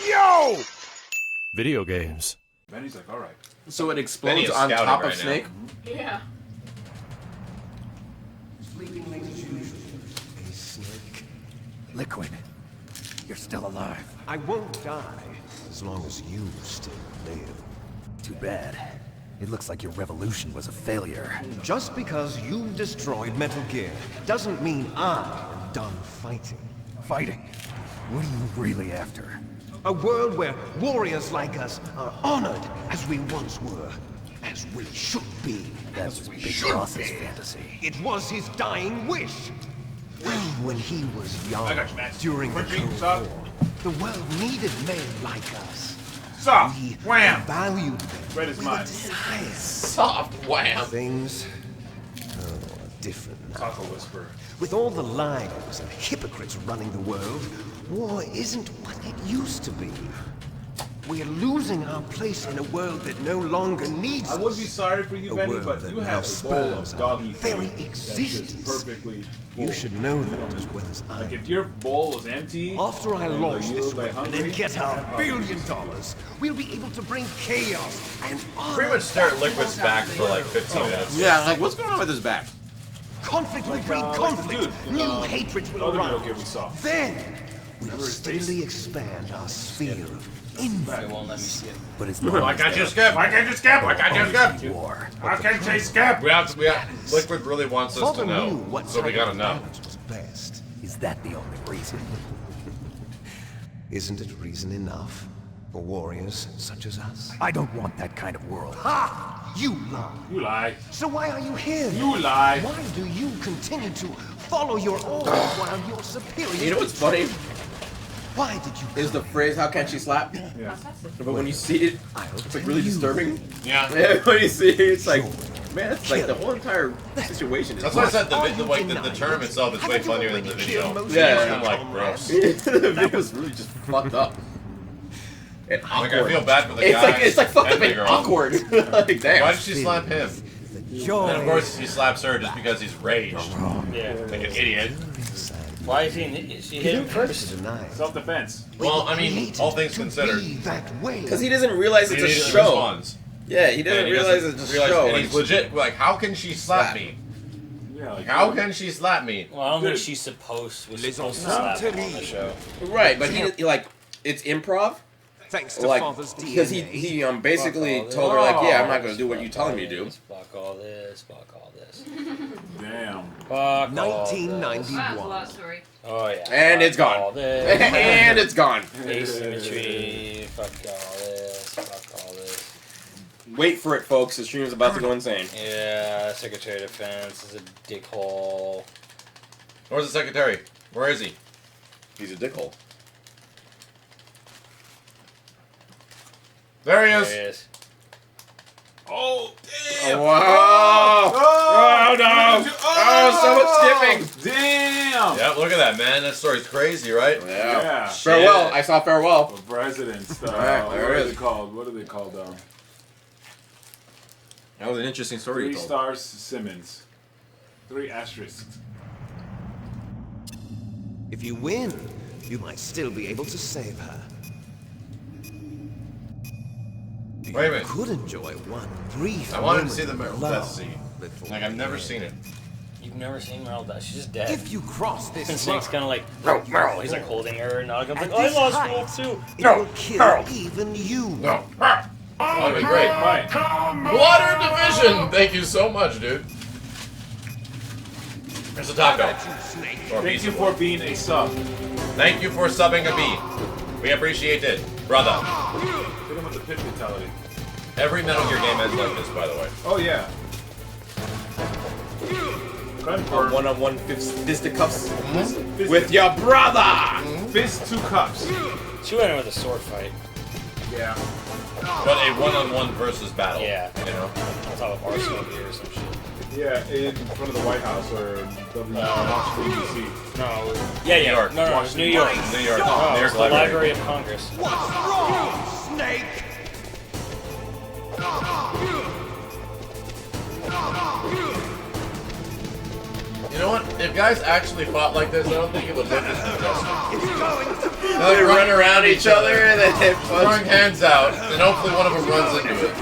Yo! Video games. Benny's like, alright. So it Benny explodes is on scouting top right of now. Snake? Yeah. Hey, Snake. Liquid. You're still alive. I won't die as long as you still live. Too bad. It looks like your revolution was a failure. Just because you destroyed Metal Gear doesn't mean I am done fighting. Fighting? What are you really after? A world where warriors like us are honored as we once were, as we should be. That was Big Boss's fantasy. It was his dying wish. When he was young, I got you, Max. during the Quick, Cold stop. War, the world needed men like us. Stop! We Wham! valued them. Red is We mine. were desires. Soft wham. Things are different now. Taco Whisperer. With all the liars and hypocrites running the world, war isn't what it used to be. We're losing our place in a world that no longer needs I would be sorry for you, A Benny, world but that you now have a bowl of spurs doggy our very food that's just existence. perfectly full. You should know that as well as I Like, do. if your bowl was empty, After I and launch you this look like weapon hungry, and get our $1 billion, $1 we'll be able to bring chaos and honor. Pretty much stare at Liquid's back for like 15 minutes. Yeah, like, what's going on with his back? Conflict will bring like the conflict. dude, New hatreds will other arise. Metal Gear we saw. Then we'll Remember his face? steadily expand our sphere of influence. They won't let me skip. But as Why long can't you skip? Why can't you skip? Why can't you skip? war. How can she skip? We have, Liquid really wants us to Father know, knew what so we type gotta of know. balance was best. Is that the only reason? Isn't it reason enough for warriors such as us? I don't want that kind of world. Ha! You lie. You lie. So why are you here? You lie. Why do you continue to follow your orders while your superiors? You know what's funny? Why did you? Is the phrase, how can she slap? Yeah. But when you see it, it's like really disturbing. Yeah. Yeah, when you see it, it's like, man, it's like the whole entire situation is That's why I said Are the you the term itself is way Haven't you funnier than the already video. killed most Yeah. of It's your kind of like own gross. the video's really just fucked up. And Like awkward. I feel bad for the It's guy. like fucked and up the and girl. awkward. Like, damn. Why did she slap him? Joy. And of course he slaps her just because he's raged. Yeah. Like an idiot. Why is he an idiot? She hit him first. Tonight. Self-defense. Well, I mean, all things considered. Because he doesn't realize it's a He show. responds. Yeah, he doesn't And he realize doesn't it's a realize- show. And he's legit like, how can she slap me? Yeah, like, How can she slap me? Well, I don't think Dude. she's supposed to Les slap him on the enfants show. Right, but he like, it's improv. Thanks to Like, Father's DNA. because he basically Fuck all told her like, yeah, I'm not Oh. gonna do what you're telling me to do. Fuck all this. Fuck all this. damn. Fuck all this. 1991. Wow, that's a lot of story. Oh yeah. And Fuck it's gone. all this. And it's gone. Asymmetry. Fuck all this. Fuck all this. Wait for it, folks. The stream is about to go insane. Yeah, Secretary of Defense is a dickhole. Where's the secretary? Where is he? He's a dickhole. There he There is. he is. Oh, Oh, damn. wow. Oh, no. Oh, so much skipping. Damn. Yep, look at that, man. That story's crazy, right? Yeah. Yeah. Farewell. Shit. I saw Farewell. The presidents. Alright, what there it are is. they called? What are they called? That was an interesting story 3 you told. stars Simmons. 3 asterisks. If you win, you might still be able to save her. Wait a minute. Could enjoy one brief. I wanted to moment see the of Meryl love death scene. before Like, I've the never end. seen it. You've never seen Meryl die. She's just dead. If you cross this And Snake's line, kind of like, Meryl. He's like holding her, and like, at I this lost height, Wolf too. it will kill even you. No. That'd be great. Right. Water Division! Thank you so much, dude. There's a taco. Or a Thank piece you of for being a sub. Thank you for subbing a bee. We appreciate it, brother. Hit him with the pit fatality. Every Metal Gear game ends like this, by the way. Oh, yeah. Confirm. One-on-one fisticuffs Fist- with your brother. Fist 2 cups. She went in with a sword fight. Yeah. But a one-on-one versus battle. Yeah. You know? On top of Arsenal gear or some shit. Yeah, in front of the White House or Washington, D.C. No. Yeah, yeah. New York. No, no, it's New York. New York. No, New it's York the Library of Congress. What's wrong, Snake? You know what? If guys actually fought like this, I don't think it would look as majestic. They run around each other and then hit Throwing hands out, and hopefully one of them runs into it.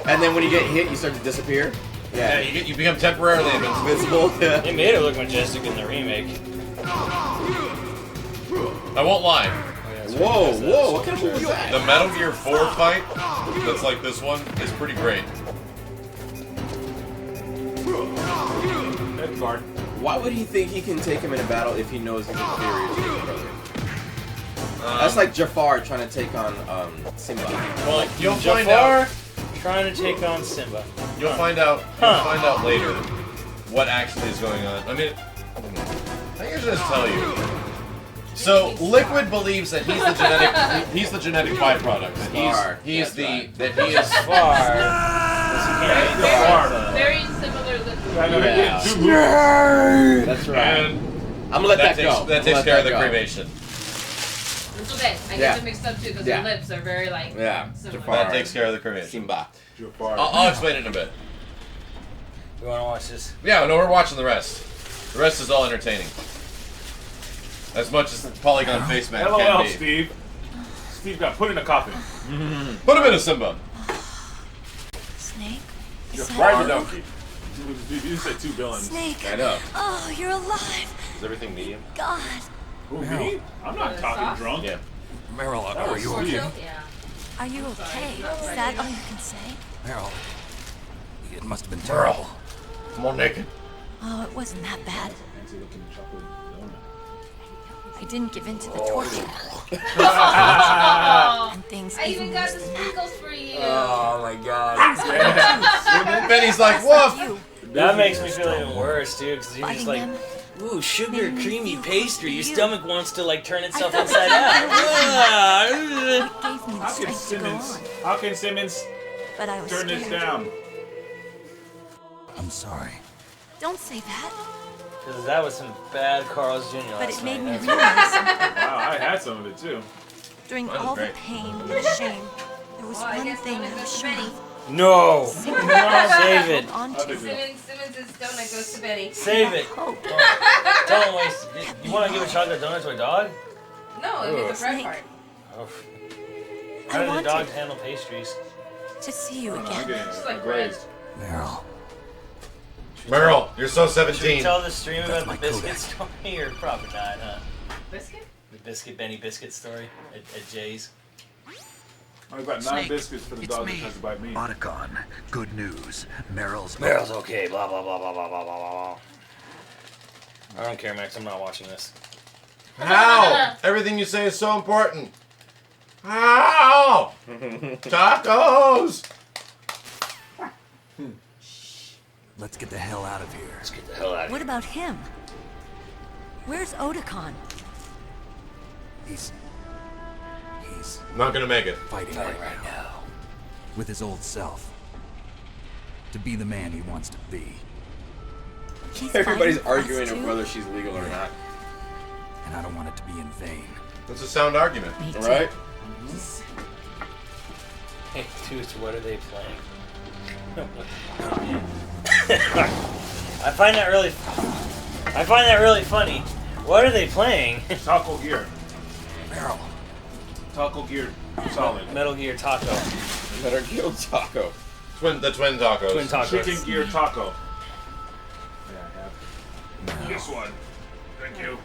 And then when you get hit, you start to disappear. Yeah, you become temporarily invincible. Yeah. They made it look majestic in the remake. I won't lie. Whoa, whoa, what kind of movie is that? The Metal Gear 4 fight, that's like this one, is pretty great. Head guard. Why would he think he can take him in a battle if he knows he's inferior to his brother? That's like Jafar trying to take on Simba. Well, you'll find out. Trying to take on Simba. You'll find out. You'll find out later what actually is going on. I mean, I can just tell you. So Liquid believes that he's the genetic byproduct. That he is Far. Very similar to That's right. And I'm gonna let that go. That takes care of the cremation. Little bit. I get them mixed up too because their lips are very like similar. That takes care of the cremation. Simba. I'll explain it in a bit. You wanna watch this? Yeah, no, we're watching the rest. The rest is all entertaining. As much as Polygon Face Man LOL, can be. Steve. Steve got put in a coffin. Put him in a Simba. Snake? Ride the donkey. You said 2 villains. Snake. I know. Oh, you're alive. Is everything medium? God. Who, me? I'm not talking drunk. Yeah. Meryl, That was Steve. Yeah. Are you okay? Is that all you can say? Meryl, it must have been terrible. Come on, naked. Oh, it wasn't that bad. I didn't give in to the torture. And things I even got worse the than that. sprinkles for you. Oh my god. Benny's like, woof. That makes me feel even worse, dude, because you're just Fighting like, them. ooh, sugar, Made me creamy feel pastry. Your you. stomach wants to, like, turn itself felt inside out. It gave me the How can strength to go on. How can Simmons But I was turn this scared. down? I'm sorry. Don't say that. Because that was some bad Carl's Jr. But last it made me night. realize something. Wow, I had some of it too. During Mine was all the great. pain and shame, there was I one guess thing donut I was goes to sure Benny. of. No! Save Save it. Onto Simmons' donut goes to Benny. Save it. hope. Tell him, wait, you want to give a chocolate donut to a dog? No, it was the bread Snake. part. Oh. I How do the wanted dogs handle pastries? to see you I'm again. getting Just like glazed. Meryl, Meryl, you're so Should we 17. tell the stream That's about my the biscuit Kodak. story? Or probably not, huh? Biscuit? The Benny Biscuit story at Jay's. I've got 9 Snake, biscuits for the it's dog me. that tries to bite me. Otacon, good news. Meryl's okay, blah, blah, blah, blah, blah, blah, blah, blah. I don't care, Max. I'm not watching this. How? Everything you say is so important. How? Tacos! Let's get the hell out of here. Let's get the hell out of What here. about him? Where's Otacon? He's Not gonna make it. fighting right now. With his old self. To be the man he wants to be. He's Everybody's fighting for us arguing too? over whether she's legal or not. And I don't want it to be in vain. That's a sound argument. Me too. Right? Hey, dude, what are they playing? I find that really funny. What are they playing? Taco Gear. Meryl, Taco Gear. Solid. Metal Gear Taco. Metal Gear Taco. The twin tacos. Twin tacos. Chicken Gear Taco. Yeah, I have. This one. Thank you.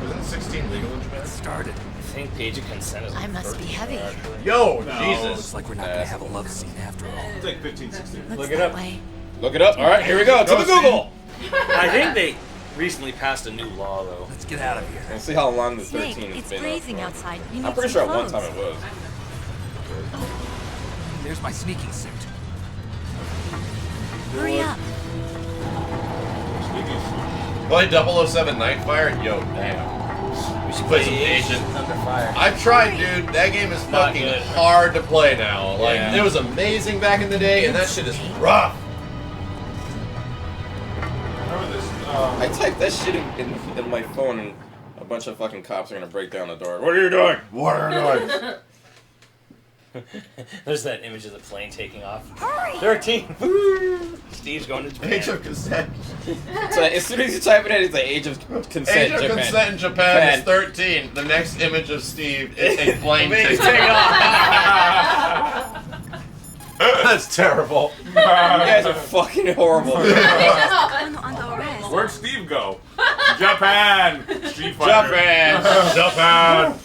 Isn't 16 legal in Japan? started. I think Page of Consent is I must be heavy. Yo, No. Jesus. Looks like we're not gonna have a love scene after all. It's like 15, 16. Looks Look it that up. way. Look it up. All right, here we go. To the Google. I think they recently passed a new law, though. Let's get out of here. Let's see how long the Snake, 13 has it's been freezing up. outside. You need I'm pretty some sure at one clothes. time it was. There's my sneaking suit. Hurry up. Play 007 Nightfire? Yo, damn. We should play some Agent. Under Fire. I've tried, dude. That game is Not fucking good. hard to play now. Like, Yeah. it was amazing back in the day, and that shit is rough. Remember this? I typed that shit in my phone and a bunch of fucking cops are gonna break down the door. What are you doing? What are you doing? There's that image of the plane taking off. Hurry! 13. Steve's going to Japan. Age of consent. So as soon as you type it in, it's like age of consent. Age of Japan. consent in Japan is 13. The next image of Steve is a plane Take taking off. off. That's terrible. You guys are fucking horrible. On the rest. Where'd Steve go? Japan! Street Fighter. Japan. Japan.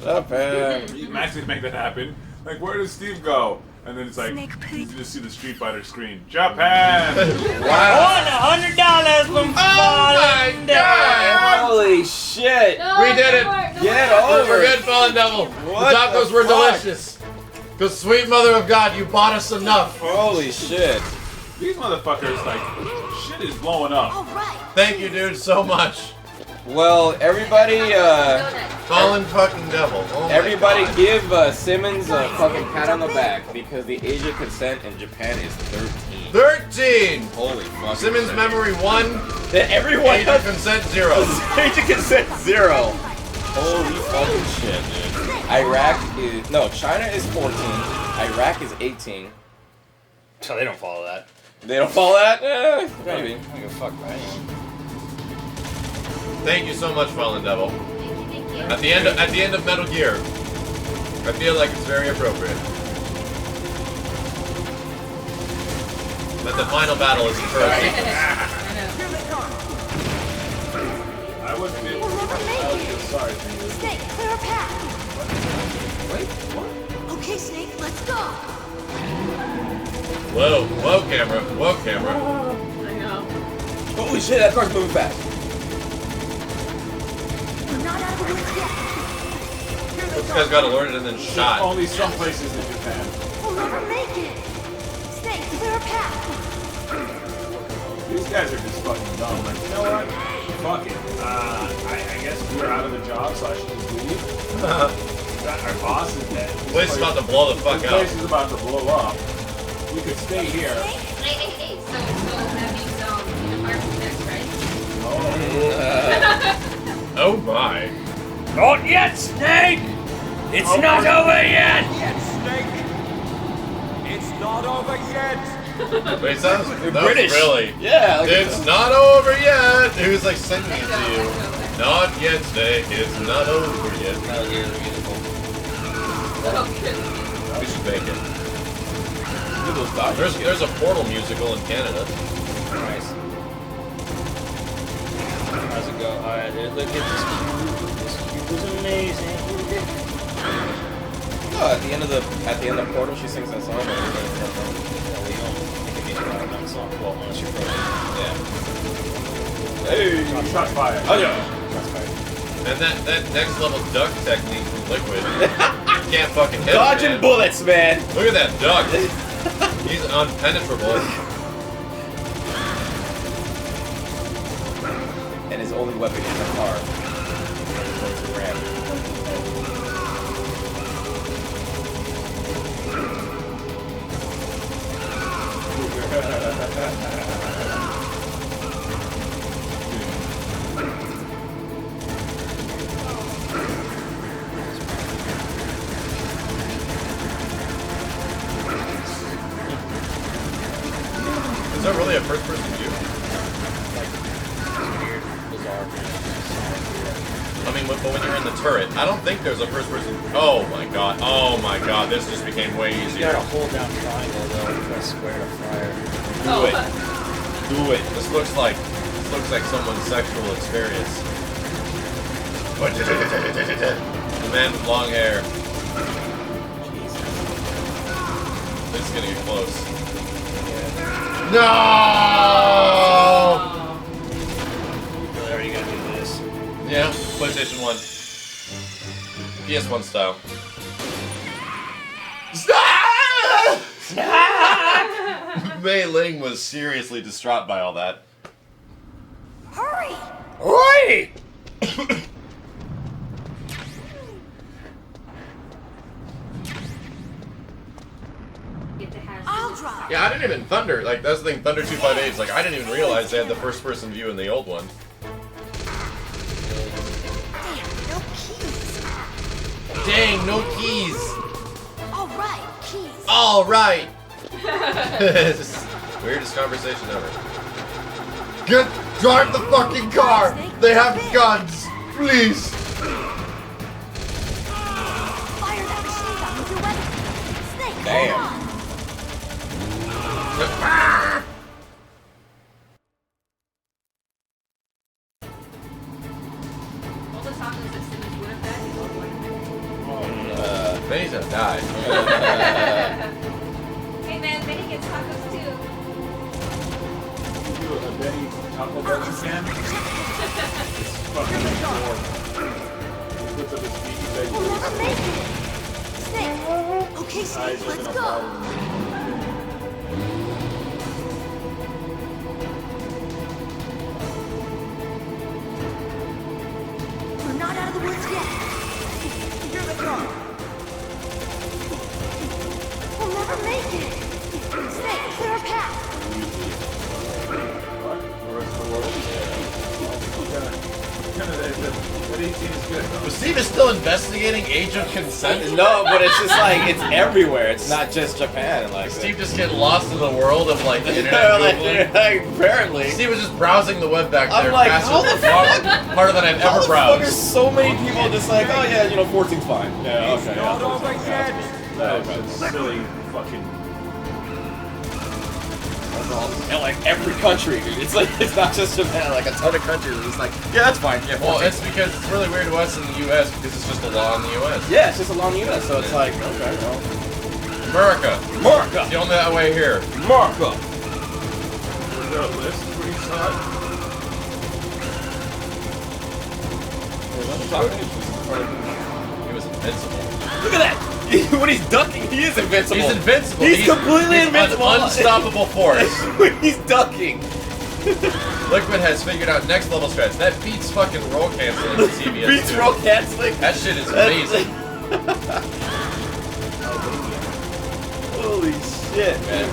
Japan. You can actually make that happen. Like, where does Steve go? And then it's like, Snake you pit. just see the Street Fighter screen. Japan! Wow. $100 from Fallen Devil. Holy shit. No, We did it. no Get more. over We're it. good, Fallen Devil. What The tacos the were fuck? delicious. Because, sweet mother of God, you bought us enough. Holy shit. These motherfuckers, like, shit is blowing up. All right. Thank you, dude, so much. Well, everybody, Fallen fucking Devil. Oh my everybody God. give Simmons a fucking pat on the back because the age of consent in Japan is 13. 13. Holy fuck. Simmons memory 1. Then everyone Age of has consent 0. age of consent 0. Holy fucking shit, dude. Iraq is, no, China is 14. Iraq is 18. So they don't follow that. They don't follow that? Maybe. I don't give a fuck, right? Thank you so much, Fallen Devil. At the end of Metal Gear, I feel like it's very appropriate. But the final battle is the first. I wasn't in. We'll never make it. Sorry for you. Snake, clear a path. Wait, what? Okay, Snake, let's go. Whoa, whoa, camera, whoa, camera. I know. Holy shit, that car's moving fast. We're not out of the woods yet. This guy's got alerted and then shot. Only some places in Japan. We'll never make it. Snake, clear a path. These guys are just fucking dumb. Like, you know what? Fuck it. I guess we're out of the job, so I should just leave. Our boss is dead. The place is about to blow the fuck This up. place is about to blow up. We could stay here. Hey. So that means the apartment next, right? Oh my. Not yet, Snake! It's not over yet! Wait, sounds British. Really? Yeah. Like It's not over yet. Who's like singing it to you? Not yet, Snake. It's not over yet. We should make it. There's a Portal musical in Canada. Nice. How's it go? Alright, look at this cube. This cube is amazing. Oh, at the end of Portal, she sings that song. Yeah, well, you don't make a music out of that song. Well, unless you're playing. Yeah. Hey. Shots fired. Oh yeah. That's fine. And that next level duck technique from Liquid. Can't fucking hit it, Dodging man. bullets, man. Look at that duck. He's unpenetrable. And his only weapon is a car. Is that really a first-person view? Weird, bizarre. I mean, but when you're in the turret, I don't think there's a first-person. Oh my god! This just became way You easier. gotta hold down triangle though, and press square to fire. Do it. Do it. This looks like someone's sexual experience. The man with long hair. This is gonna get close. No! Really, are you gonna do this? Yeah, PlayStation 1. PS1 style. Mei Ling was seriously distraught by all that. Hurry! Oi! I'll drive. Yeah, I didn't even Thunder. Like, that's the thing, Thunder 258 is like, I didn't even realize they had the first person view in the old one. Damn, no keys. Dang, no keys! All right. all right. Weirdest conversation ever. Drive the fucking car. They have guns. Please. Fire that machine gun with your weapon. Snake, Damn. come on. All the tacos that Simmons would have had, he would have wanted. Benny's gonna die. Hey man, Benny gets tacos too. You do a Benny Taco Bell fan? It's fucking adorable. He puts up his feet, he begs We'll you never to make it. Snake. Okay, Snake, let's go. We're not out of the woods yet. Here they come. We'll never make it. Snake, clear a path. What? The rest of the world? That 18 is good. Was Steve is still investigating age of consent? No, but it's just like it's everywhere. It's not just Japan. Like Steve just getting lost in the world of like the internet. Googling. like, apparently. Steve was just browsing the web back there. I'm like, faster how than the fuck? harder than I've How ever the fuck browsed. are so many people just like, oh yeah, 14's fine. Yeah, okay. That's silly fucking. And like every country, dude. It's like it's not just Japan. Like a ton of countries are just like, yeah, that's fine. Yeah, Well, 14. it's because it's really weird to us in the U.S. because it's just a law in the U.S. Yeah, it's just a long unit, so it's like, okay, well. America. America. The only that way here. America. Was there a list where you saw it? He was invincible. Look at that! When he's ducking, he is invincible. He's invincible. He's completely invincible. An unstoppable force. When he's ducking. Liquid has figured out next level strats. That beats fucking roll canceling in CBS. Beats roll canceling. That shit is amazing. Holy shit, man.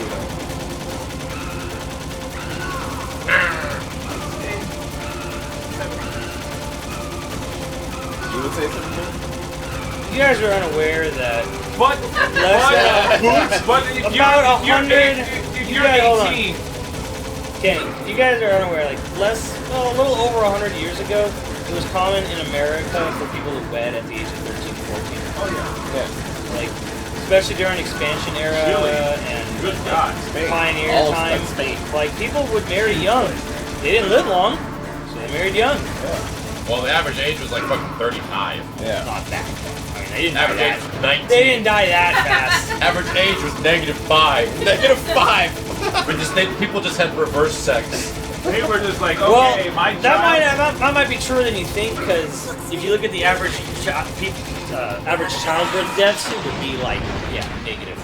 You would say something? You guys are unaware that But if about you're 100. if You you're guys, hold on. 18, Kenny, you guys are unaware. Like a little over 100 years ago, it was common in America for people to wed at the age of 13, 14. oh yeah, Like, especially during expansion era Chile. and Good God, pioneer All of time. Spain. Like, people would marry young. They didn't live long, so they married young. Well, the average age was like fucking 35. Yeah. Not that. I mean, they didn't die Average age that. was 19. They didn't die that fast. Average age was -5. -5. People just had reverse sex. they were just like, okay, Well, my job. that might be truer than you think, because if you look at the average childbirth deaths, it would be like, yeah, negative.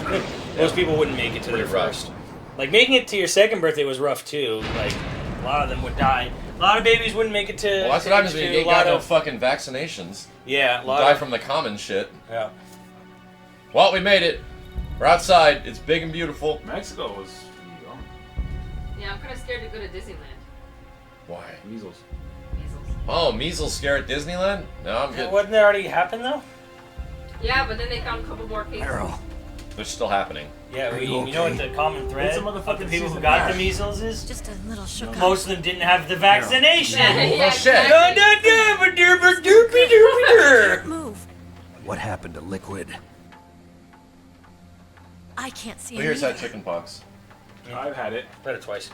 Most people wouldn't make it to their Pretty rough. first. Like, making it to your second birthday was rough too. Like, a lot of them would die. A lot of babies wouldn't make it to. Well, that's what happens when you ain't got no fucking vaccinations. Yeah, a You lot die of. from the common shit. Yeah. Well, we made it. We're outside. It's big and beautiful. Mexico was young. Yeah, I'm kind of scared to go to Disneyland. Why? Measles. Measles. Oh, measles scare at Disneyland? No, I'm good. Wasn't that already happened though? Yeah, but then they found a couple more cases. They're still happening. Yeah, you know what the common thread It's a of the motherfucking people who season got pass. the measles is? Just a little shook up. Most of them didn't have the vaccination. Yeah, shit. exactly. Move. What happened to Liquid? I can't see Who here's him had chickenpox? I've had it. Had it twice.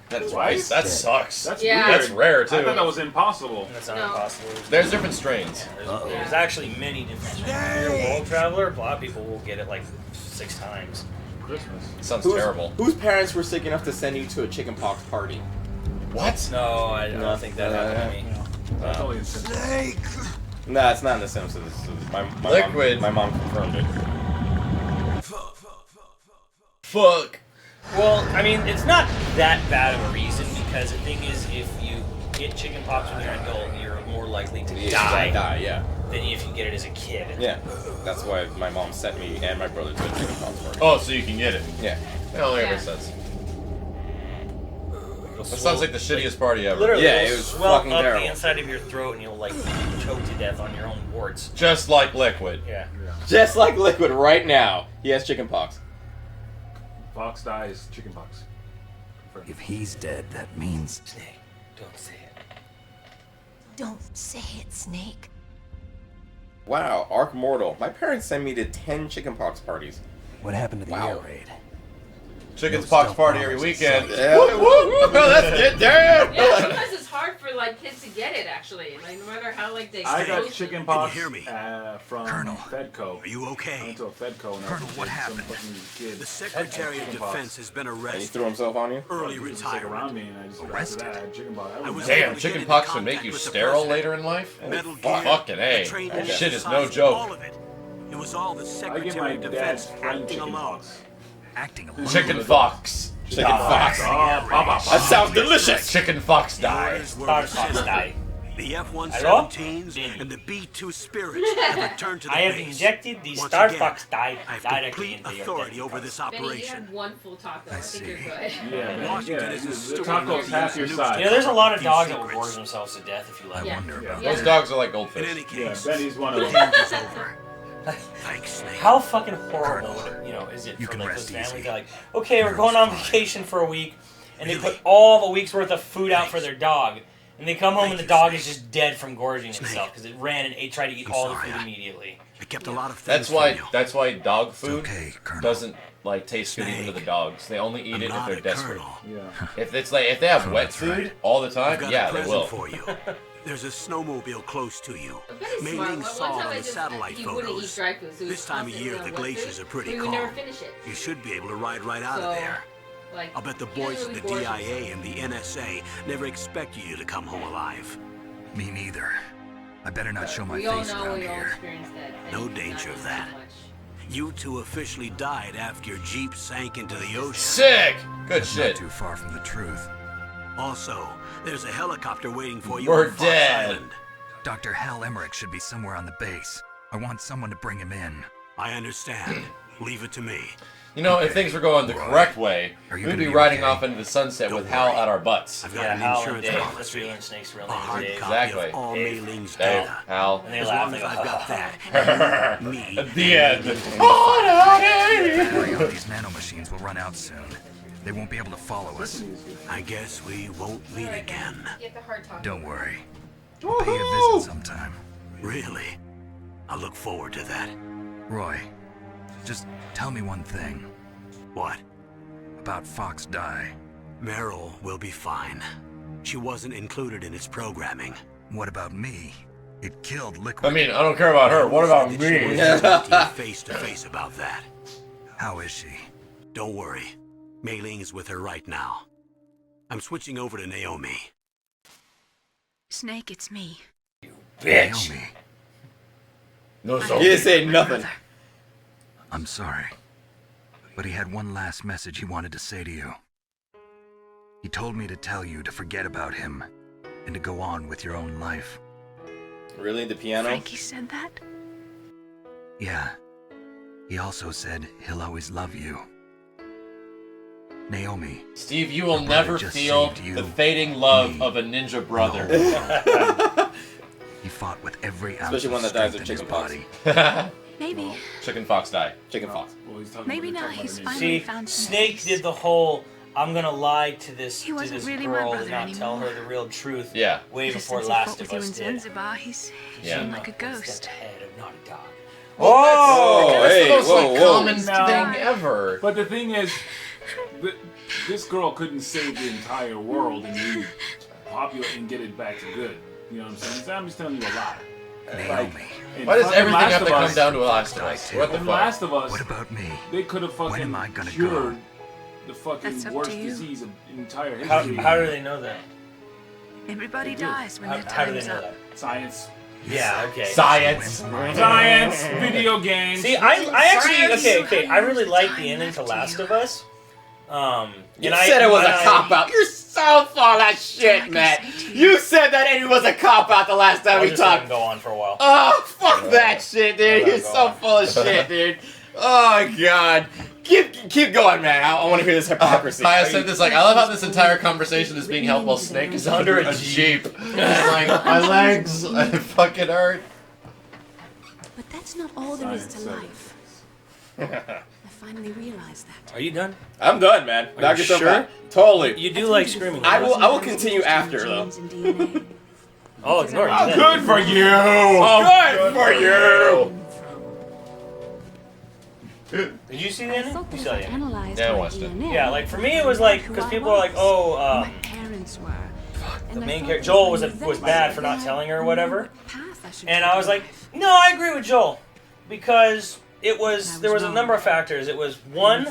That's Twice? That sucks. That's Yeah. weird. That's rare, too. I thought that was impossible. That's not No. impossible. There's different strains. There's actually many different. If you're a world traveler, a lot of people will get it like 6 times. Christmas. Sounds terrible. Whose parents were sick enough to send you to a chickenpox party? What? No, I don't think that happened to me. That's only in Simpsons. Nah, it's not in The Simpsons. My Liquid. Mom, my mom confirmed it. Fuck. Well, I mean, it's not that bad of a reason because the thing is, if you get chickenpox when you're an adult, you're more likely to die Yeah. than if you get it as a kid. Yeah. That's why my mom sent me and my brother to a chickenpox party. Oh, so you can get it. Yeah. That only Yeah. makes sense. That sounds like the shittiest party ever. Literally, Yeah, it'll it was swell fucking up terrible. the inside of your throat and you'll like choke to death on your own warts. Just like Liquid. Yeah. Just like Liquid right now. He has chickenpox. Fox dies, chicken pox. Confirmed. If he's dead, that means... Snake, don't say it. Don't say it, Snake. Wow, Arc Mortal. My parents sent me to 10 chickenpox parties. What happened to the Wow. air raid? Chicken's No pox stealth party bombers every in weekend. sight. Yeah. Woo! Let's get down! Yeah, sometimes it's hard for like kids to get it actually. Like no matter how like they. I got expose chicken it. pox hear me? from Colonel, Fedco. Are you I okay? went to a Fedco and Colonel, what happened? Kid The Secretary of chickenpox. Defense has been And he arrested. threw himself on you? Early He was sick around retirement. me and I just Arrested? after that, I had chicken pox. I was Damn, able to get into chickenpox can contact make you with the sterile president. later in life? Metal Fuck, Gear, fucking A. the training That shit is no exercises, joke. All of it. It was all the I give Secretary my of dad's Defense friend acting chicken alone. pox. Acting alone. Chicken fox. Chicken fox. That sounds delicious. Chicken fox die. Orders were Star Fox rescinded. die. The Hello? F-117s and the B-2 Spirits have returned to the I have base. injected the Once Star again, Fox die I have directly complete into your authority dead over body. this Benny, you operation. had one full taco. I think you're see. good. Yeah, Washington yeah. is a The stupid taco's half your news size. You know, there's a lot of Few dogs that will secrets. gorge themselves to death if you let I Yeah. wonder about Yeah. Those dogs are like In goldfish. any Yeah, case, Benny's one of the them. damage is over. Thanks, Snake. How fucking horrible, is it You for can like rest those families easy. that are like, okay, we're going on Fine. vacation for a week, and they Really? put all the week's worth of food out for their dog, and they come home Thank and the you, dog Snake. is just dead from gorging Snake. itself because it ran and tried to eat I'm all the sorry, food I- immediately. I kept a lot of things That's why. from you. That's why dog food okay, Colonel. doesn't like taste good even to the dogs. They only eat I'm it if not they're a desperate. colonel. Yeah. If it's like if they have wet That's food right. all the time, I've got yeah, a they present will. for you. There's a snowmobile close to you. Benny's Mei smart. Ling One saw time it I on the just- satellite he wouldn't eat photos. dry food, so he This was time of constantly year, on the wet glaciers food, are pretty so he would never calm. finish it. You should be able to ride right out So, of there. like, I'll bet the he doesn't boys at the really gorge DIA himself. and the NSA never expected you to come home alive. Me neither. I better not show my We all face know around we all here. experienced that. No and it's danger not of that. too much. You two officially died after your Jeep sank into the ocean. Sick. Good Not shit. too far from the truth. Also, there's a helicopter waiting for you We're on Fox dead. Island. Dr. Hal Emmerich should be somewhere on the base. I want someone to bring him in. I understand. Leave it to me. You know, if things were going the correct way, Are you we'd gonna be be riding okay? off into the sunset Don't with Hal worry. at our butts. I've got Yeah, an Hal and insurance Dave. That's policy. real and Snake's real A name hard is Dave. copy Exactly. of all Dave. Mei Ling's Dave, data. Hal. And they As laugh, long they as go, I've got that, me. The end. Hurry up, these nanomachines will run out soon. They won't be able to follow us. I guess we won't meet again. Get the hard talk. Don't worry. I'll pay you a visit sometime. Really? I look forward to that. Roy, just tell me one thing What? about Fox Die. Meryl will be fine. She wasn't included in its programming. What about me? It killed Liquid. I mean, I don't care about her. What about Said that she me? wasn't talking face to face about that. How is she? Don't worry. Mei Ling's with her right now. I'm switching over to Naomi. Snake, it's me. Bitch. Naomi, No, You so. didn't say nothing. I'm sorry. But he had one last message he wanted to say to you. He told me to tell you to forget about him and to go on with your own life. Really? The piano? Frankie said that? Yeah. He also said he'll always love you. Naomi, Steve, you will Your brother never just feel saved you, the fading love me, of a ninja brother. he fought with every ounce Especially of one that dies strength of in his chickenpox. body. Maybe. Chicken fox die. Chicken fox. Well, he's talking Maybe about, now talking about he's the finally See, found some Snake peace. did the whole I'm gonna lie to this He wasn't really my girl and brother not tell her anymore. the real truth Yeah. way Ever before since he Last fought of with you Us in did. Zanzibar, he Yeah. seemed like a One step ghost. ahead of Naughty Dog. Oh, Oh, that's hey, the most whoa, like, whoa. common No. thing ever. But the thing is, this girl couldn't save the entire world and be popular and get it back to good. You know what I'm saying? So I'm just telling you a lot. Naomi, in Why does fucking everything Last have to of come Us- down to Last of Us? What the In fuck? Last of Us, what about me? they could have When fucking am I gonna cured go? the fucking That's up worst to you. disease of entire How, history. how do they know that? Everybody dies when How, their how do they time's know up. that? Science. Yeah, okay. Science. Science, video games. See, I actually Science. okay. I really like the ending to Last of Us. You said it was a cop-out. You're so full of shit, can Matt. say to you. You said that ending was a cop-out the last time I'll we just let him talked. go on for a while. Oh, fuck that shit, dude. You're so full of shit, dude. Oh, God. Keep going, man. I want to hear this hypocrisy. Maya said this like, I love how this entire conversation is being held while Snake is under a jeep. He's like, my legs fucking hurt. But that's not all there is to Science. life. A finally realized that. Are you done? I'm done, man. Are Knock you yourself sure? out. Totally. You do like screaming. I will continue after though. Oh, ignore it. Oh, good for you! Oh, good for you! Did you see the ending? You saw the ending. Yeah, I watched it. Yeah, like for me it was like because people are like, oh, my parents were. the main character Joel was bad for not telling her or whatever, and I was like, no, I agree with Joel because there was a number of factors. It was one,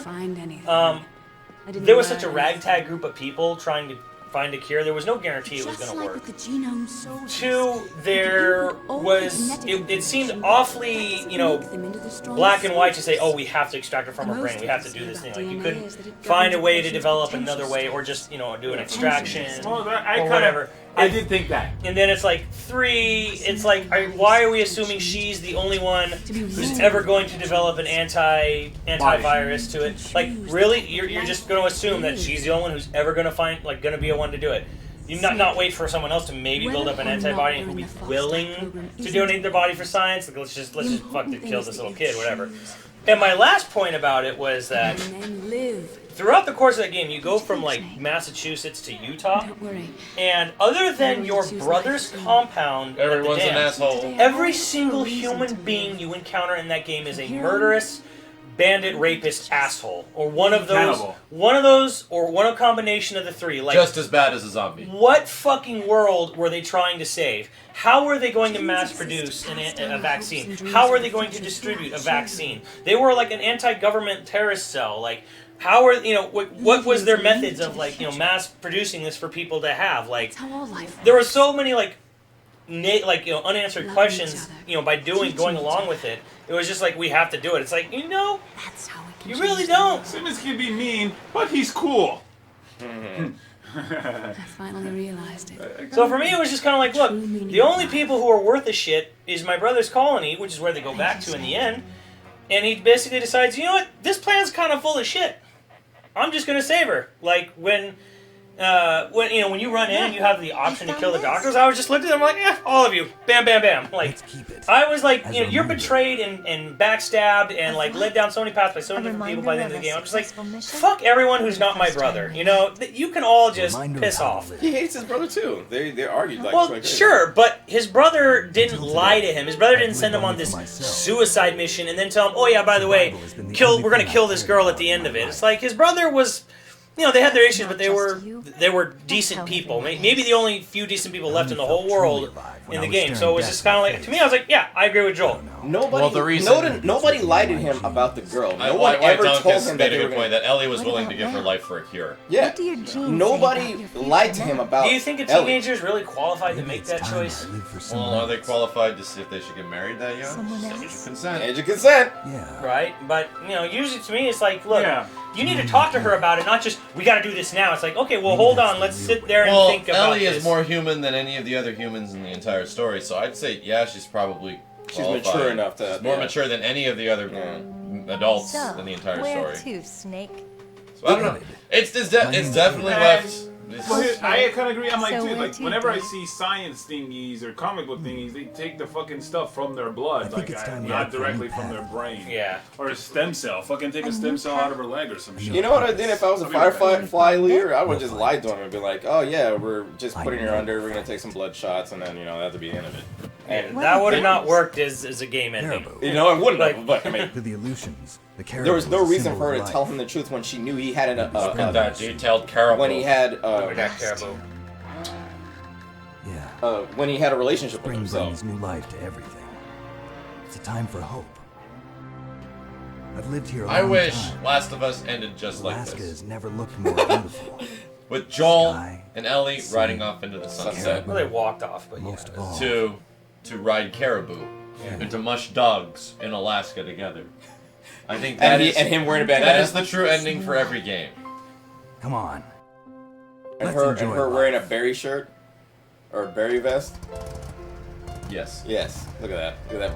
there was such a ragtag group of people trying to find a cure. There was no guarantee it was going to work. Two, there was it seemed awfully black and white to say, oh, we have to extract her from her brain. We have to do this thing. Like you couldn't find a way to develop another way, or just do an extraction or whatever. I did think that. And then it's like 3. It's like, why are we assuming she's the only one who's ever going to develop an antivirus to it? Like, really, you're just going to assume that she's the only one who's ever going to be a one to do it. You not wait for someone else to maybe build up an antibody and who'll be willing to donate their body for science. Like, let's just fucking kill this little kid, whatever. And my last point about it was that throughout the course of that game, you go from like Massachusetts to Utah, and other than your brother's compound, Everyone's an asshole. Every single human being you encounter in that game is a murderous, bandit, rapist, asshole, or one of those, or one combination of the 3. Like, just as bad as a zombie. What fucking world were they trying to save? How were they going to mass produce a vaccine? How were they going to distribute a vaccine? They were like an anti-government terrorist cell. Like, how are what was their methods of mass producing this for people to have? Like, there were so many unanswered questions. By going along with it, it was just like, we have to do it. It's like, That's how we can you really don't. Simmons can be mean, but he's cool. I finally realized it. So for me, it was just kind of like, look, the only people who are worth a shit is my brother's colony, which is where they go back to in the end. And he basically decides, you know what, this plan's kind of full of shit. I'm just gonna save her. Like when you run in and you have the option to kill the doctors, I was just looking at them like, all of you, bam, bam, bam. Like, I was like, you're betrayed and backstabbed and like led down so many paths by so many different people by the end of the game. I'm just like, fuck everyone who's not my brother. You can all just piss off. He hates his brother too. They argued like. Well, sure, but his brother didn't lie to him. His brother didn't send him on this suicide mission and then tell him, oh yeah, by the way, we're gonna kill this girl at the end of it. It's like his brother was. They had their issues, but they were decent people. Maybe the only few decent people left in the whole world in the game. So it was just kind of like, to me, I was like, yeah, I agree with Joel. Nobody lied to him about the girl. No one ever told him that made a good point that Ellie was willing to give her life for a cure. Yeah. Nobody lied to him about. Do you think a teenager is really qualified to make that choice? Well, are they qualified to see if they should get married that young? Age of consent. Age of consent. Yeah. Right? But, usually to me, it's like, look, you need to talk to her about it, not just, we gotta do this now. It's like, okay, well, hold on, let's sit there and think about Ellie this. is more human than any of the other humans in the entire story, so I'd say, yeah, she's probably qualified. She's mature enough to... She's more mature than any of the other adults in the entire where story. to, Snake? So, I don't know. It's definitely left... Well, I kind of agree. I'm like, So dude, where like, to, whenever I Dad? see science thingies or comic book thingies, they take the fucking stuff from their blood, not directly from their brain. Yeah. Or a stem cell. Fucking take a stem cell out of her leg or some shit. You know what I did if I was a Firefly leader? I would just lie to him and be like, oh yeah, we're just putting her under, we're gonna take some blood shots, and then, that'd be the end of it. And that would have not worked as a game ending. It wouldn't have, but I mean... To the illusions, There was no reason for her to tell him the truth when she knew he had that detailed caribou. when he had caribou. Yeah. when he had a relationship with Spring himself. brings new life to everything. It's a time for hope. I've lived here a long I wish time. Last of Us ended just like Alaska this. has never looked more beautiful. With Joel Sky, and Ellie sea, riding off into the sunset Well, they walked off, but Most of all. to ride caribou and to mush dogs in Alaska together. I think that is And him wearing a bandana. that is the true ending for every game. Come on. And Let's her enjoy life. wearing a berry shirt or a berry vest. Yes. Yes, look at that.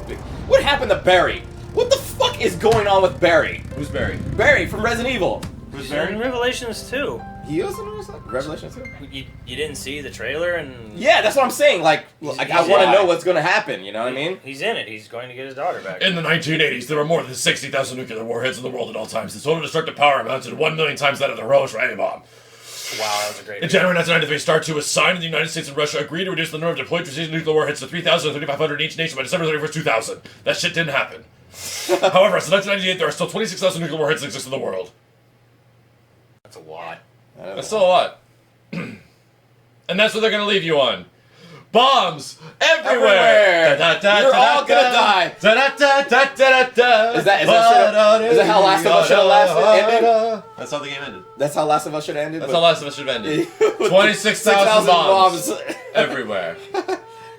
What happened to Barry? What the fuck is going on with Barry? Who's Barry? Barry from Resident Evil. Who's in Revelations 2. he was in Revelation 2? You didn't see the trailer and... Yeah, that's what I'm saying. Like I want to know what's going to happen, you know what I mean? He's in it. He's going to get his daughter back. In the 1980s, there were more than 60,000 nuclear warheads in the world at all times. The total destructive power amounted to 1 million times that of the Hiroshima bomb. Wow, that was a great In January 1993, Star 2 was signed, and the United States and Russia agreed to reduce the number of deployed precision nuclear warheads to 3,000 and 3,500 in each nation by December 31st, 2000. That shit didn't happen. However, as of 1998, there are still 26,000 nuclear warheads that exist in the world. That's a lot. That's still a lot. And that's what they're going to leave you on. Bombs everywhere. You're all gonna die. Is that how Last of Us should have ended? That's how the game ended. That's how Last of Us should have ended? That's how Last of Us should have ended. 26,000 bombs everywhere.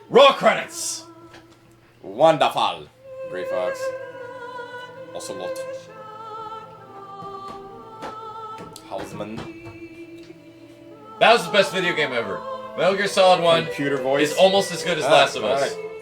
Roll credits. Wonderful. Gray Fox. Also lot. Hausman. That was the best video game ever. Metal Gear Solid 1 Computer voice is almost as good as Last of Us. Right.